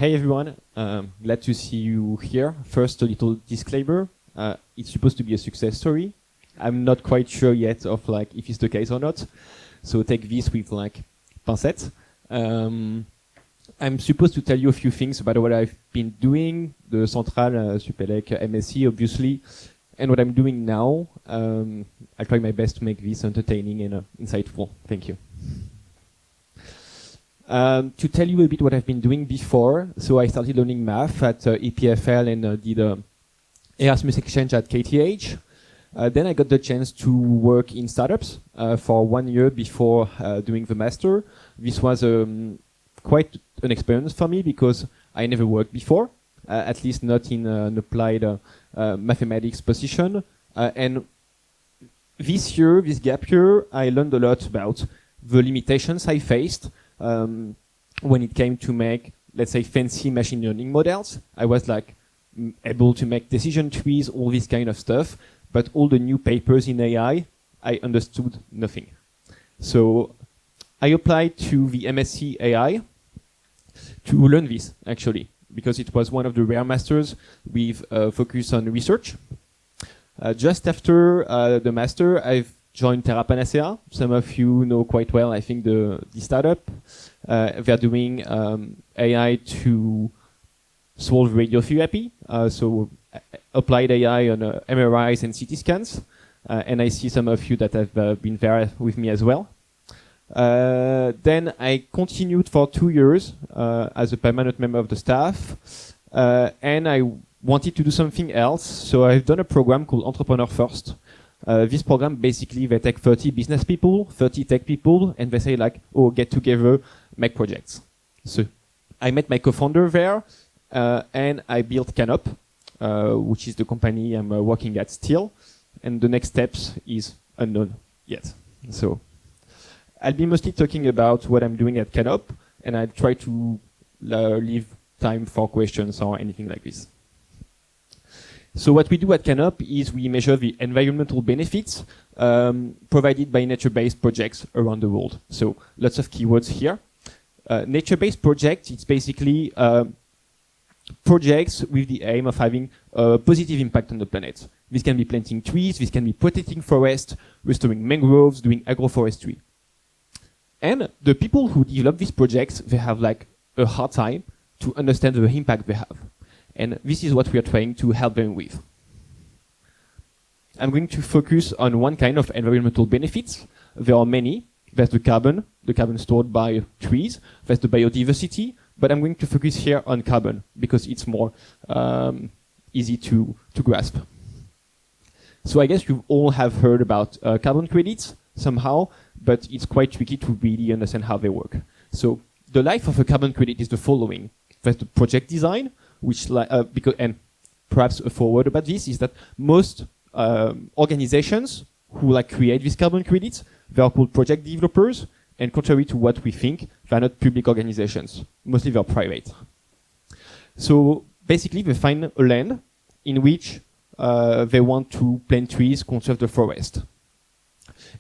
Hey everyone, glad to see you here. First, a little disclaimer. It's supposed to be a success story. I'm not quite sure yet of like if it's the case or not. So take this with like pincette. I'm supposed to tell you a few things about what I've been doing, the Central, Supélec, MSc obviously, and what I'm doing now. I'll try my best to make this entertaining and insightful. Thank you. To tell you a bit what I've been doing before, so I started learning math at EPFL and did Erasmus exchange at KTH. Then I got the chance to work in startups for 1 year before doing the master. This was quite an experience for me because I never worked before, at least not in an applied mathematics position. And this year, this gap year, I learned a lot about the limitations I faced when it came to make, let's say, fancy machine learning models. I was like able to make decision trees, all this kind of stuff, but all the new papers in AI, I understood nothing. So I applied to the MSc AI to learn this, actually, because it was one of the rare masters with focus on research. Just after the master, I've joined Terra Panacea. Some of you know quite well, I think, the startup. They're doing AI to solve radiotherapy, so applied AI on MRIs and CT scans. And I see some of you that have been there with me as well. Then I continued for 2 years as a permanent member of the staff, and I wanted to do something else, so I've done a program called Entrepreneur First. This program, basically, they take 30 business people, 30 tech people, and they say like, oh, get together, make projects. So I met my co-founder there, and I built Kanop, which is the company I'm working at still, and the next steps is unknown yet. So I'll be mostly talking about what I'm doing at Kanop, and I'll try to leave time for questions or anything like this. So what we do at Kanop is we measure the environmental benefits provided by nature-based projects around the world. So lots of keywords here. Nature-based project, it's basically projects with the aim of having a positive impact on the planet. This can be planting trees, this can be protecting forests, restoring mangroves, doing agroforestry. And the people who develop these projects, they have like a hard time to understand the impact they have. And this is what we are trying to help them with. I'm going to focus on one kind of environmental benefits. There are many. There's the carbon stored by trees. There's the biodiversity. But I'm going to focus here on carbon because it's more easy to grasp. So I guess you all have heard about carbon credits somehow, but it's quite tricky to really understand how they work. So the life of a carbon credit is the following. There's the project design, which and perhaps a forward about this is that most organizations who like create these carbon credits, they are called project developers, and contrary to what we think, they're not public organizations. Mostly they're private. So basically they find a land in which they want to plant trees, conserve the forest.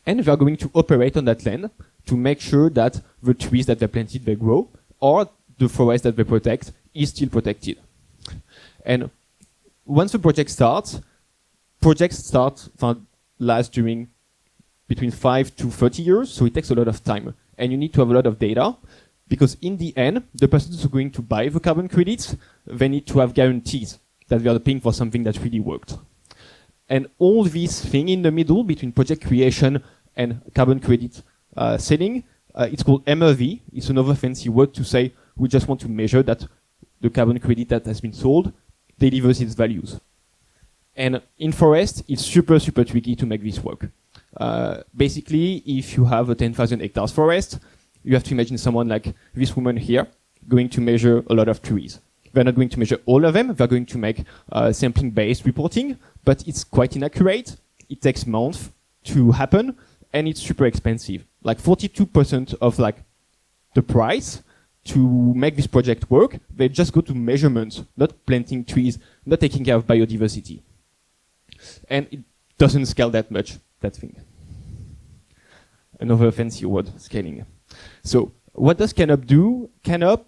And they're going to operate on that land to make sure that the trees that they planted, they grow, or the forest that they protect is still protected. And once the project starts, last during between 5 to 30 years, so it takes a lot of time. And you need to have a lot of data, because in the end, the person who's going to buy the carbon credits, they need to have guarantees that they are paying for something that really worked. And all this thing in the middle between project creation and carbon credit selling, it's called MRV. It's another fancy word to say we just want to measure that the carbon credit that has been sold delivers its values. And in forest, it's super, super tricky to make this work. Basically, if you have a 10,000 hectares forest, you have to imagine someone like this woman here going to measure a lot of trees. They're not going to measure all of them. They're going to make sampling-based reporting, but it's quite inaccurate. It takes months to happen, and it's super expensive. Like 42% of like the price to make this project work, they just go to measurements, not planting trees, not taking care of biodiversity. And it doesn't scale that much, that thing. Another fancy word, scaling. So what does Kanop do? Kanop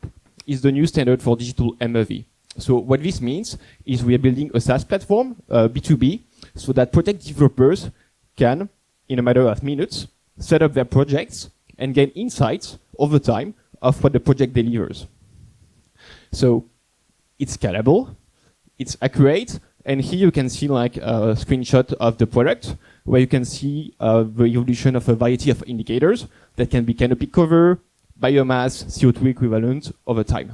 is the new standard for digital MRV. So what this means is we are building a SaaS platform, B2B, so that project developers can, in a matter of minutes, set up their projects and gain insights over time of what the project delivers. So it's scalable, it's accurate, and here you can see like a screenshot of the product where you can see the evolution of a variety of indicators that can be canopy cover, biomass, CO2 equivalent over time.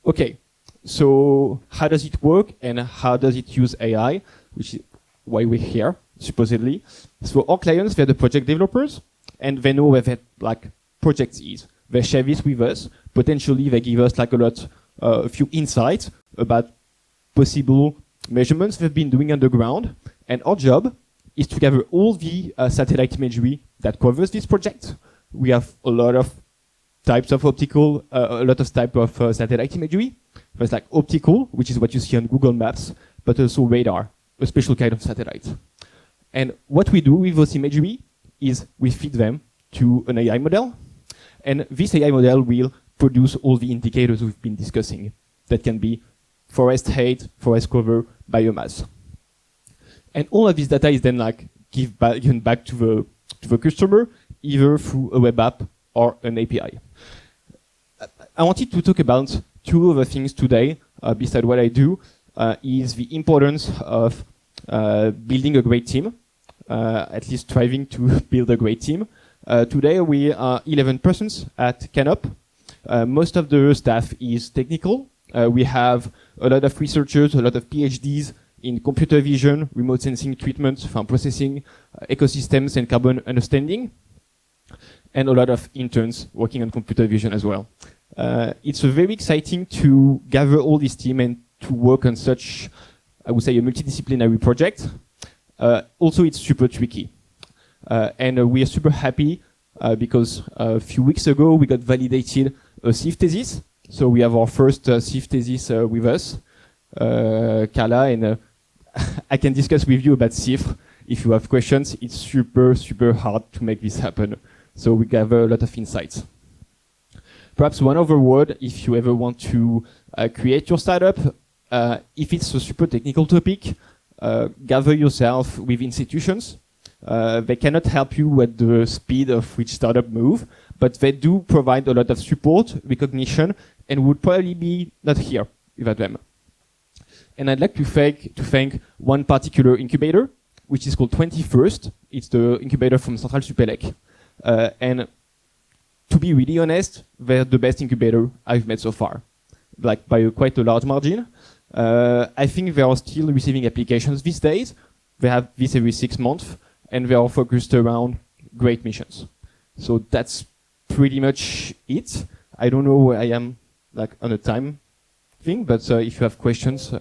Okay, so how does it work and how does it use AI, which is why we're here, supposedly. So our clients, they're the project developers, and they know where that like project is. They share this with us. Potentially, they give us like a few insights about possible measurements they've been doing underground. And our job is to gather all the satellite imagery that covers this project. We have a lot of types of optical, a lot of type of satellite imagery. There's like optical, which is what you see on Google Maps, but also radar, a special kind of satellite. And what we do with those imagery is we feed them to an AI model. And this AI model will produce all the indicators we've been discussing. That can be forest height, forest cover, biomass. And all of this data is then like given back to the customer, either through a web app or an API. I wanted to talk about two other things today, besides what I do, is the importance of building a great team, at least striving to build a great team. Today we are 11 persons at Kanop. Most of the staff is technical. We have a lot of researchers, a lot of PhDs in computer vision, remote sensing treatment, farm processing, ecosystems and carbon understanding, and a lot of interns working on computer vision as well. It's very exciting to gather all this team and to work on such, I would say, a multidisciplinary project. Also, it's super tricky. And we are super happy because a few weeks ago, we got validated a CIF thesis. So we have our first CIF thesis with us, Carla, and I can discuss with you about CIF if you have questions. It's super, super hard to make this happen. So we gather a lot of insights. Perhaps one other word, if you ever want to create your startup, if it's a super technical topic, gather yourself with institutions. They cannot help you at the speed of which startup move, but they do provide a lot of support, recognition, and would probably be not here without them. And I'd like to thank one particular incubator, which is called 21st. It's the incubator from Central Supélec. And to be really honest, they're the best incubator I've met so far, like by quite a large margin. I think they are still receiving applications these days. They have this every 6 months, and they are focused around great missions. So that's pretty much it. I don't know where I am like on a time thing, but if you have questions.